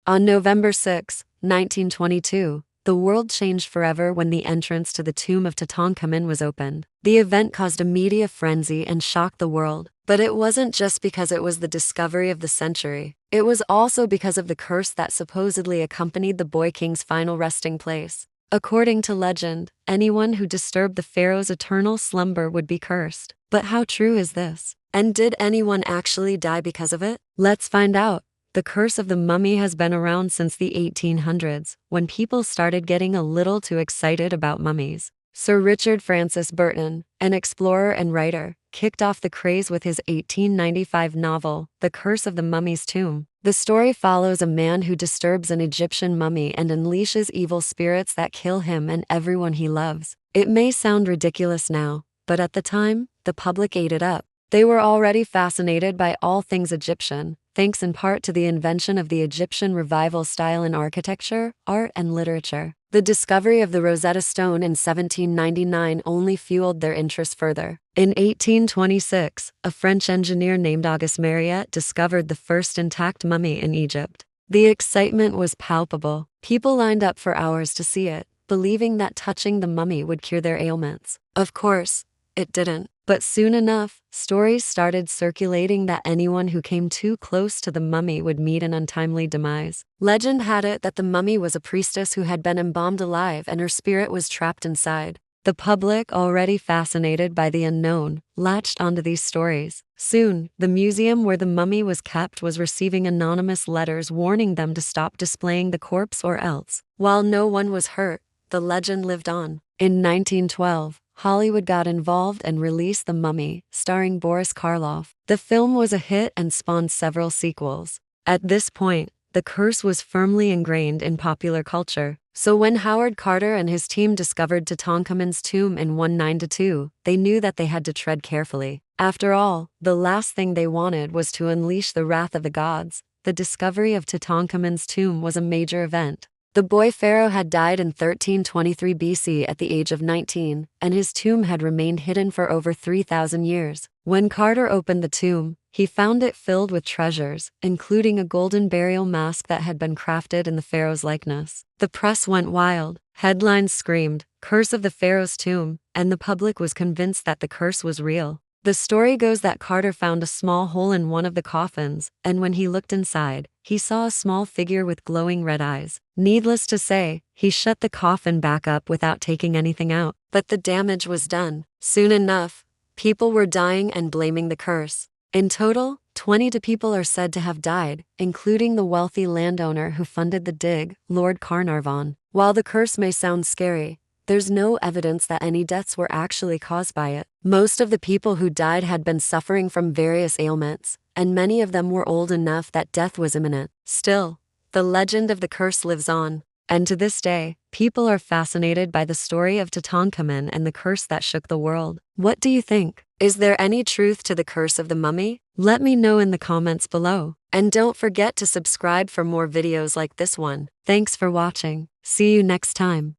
On November 6, 1922, the world changed forever when the entrance to the tomb of Tutankhamun was opened. The event caused a media frenzy and shocked the world. But it wasn't just because it was the discovery of the century. It was also because of the curse that supposedly accompanied the boy king's final resting place. According to legend, anyone who disturbed the pharaoh's eternal slumber would be cursed. But how true is this? And did anyone actually die because of it? Let's find out. The curse of the mummy has been around since the 1800s, when people started getting a little too excited about mummies. Sir Richard Francis Burton, an explorer and writer, kicked off the craze with his 1895 novel, The Curse of the Mummy's Tomb. The story follows a man who disturbs an Egyptian mummy and unleashes evil spirits that kill him and everyone he loves. It may sound ridiculous now, but at the time, the public ate it up. They were already fascinated by all things Egyptian, thanks in part to the invention of the Egyptian revival style in architecture, art, and literature. The discovery of the Rosetta Stone in 1799 only fueled their interest further. In 1826, a French engineer named Auguste Mariette discovered the first intact mummy in Egypt. The excitement was palpable. People lined up for hours to see it, believing that touching the mummy would cure their ailments. Of course, it didn't. But soon enough, stories started circulating that anyone who came too close to the mummy would meet an untimely demise. Legend had it that the mummy was a priestess who had been embalmed alive and her spirit was trapped inside. The public, already fascinated by the unknown, latched onto these stories. Soon, the museum where the mummy was kept was receiving anonymous letters warning them to stop displaying the corpse or else. While no one was hurt, the legend lived on. In 1912, Hollywood got involved and released The Mummy, starring Boris Karloff. The film was a hit and spawned several sequels. At this point, the curse was firmly ingrained in popular culture. So when Howard Carter and his team discovered Tutankhamun's tomb in 1992, they knew that they had to tread carefully. After all, the last thing they wanted was to unleash the wrath of the gods. The discovery of Tutankhamun's tomb was a major event. The boy pharaoh had died in 1323 BC at the age of 19, and his tomb had remained hidden for over 3,000 years. When Carter opened the tomb, he found it filled with treasures, including a golden burial mask that had been crafted in the pharaoh's likeness. The press went wild. Headlines screamed, "Curse of the Pharaoh's Tomb," and the public was convinced that the curse was real. The story goes that Carter found a small hole in one of the coffins, and when he looked inside, he saw a small figure with glowing red eyes. Needless to say, he shut the coffin back up without taking anything out. But the damage was done. Soon enough, people were dying and blaming the curse. In total, 22 people are said to have died, including the wealthy landowner who funded the dig, Lord Carnarvon. While the curse may sound scary, there's no evidence that any deaths were actually caused by it. Most of the people who died had been suffering from various ailments, and many of them were old enough that death was imminent. Still, the legend of the curse lives on, and to this day, people are fascinated by the story of Tutankhamun and the curse that shook the world. What do you think? Is there any truth to the curse of the mummy? Let me know in the comments below. And don't forget to subscribe for more videos like this one. Thanks for watching. See you next time.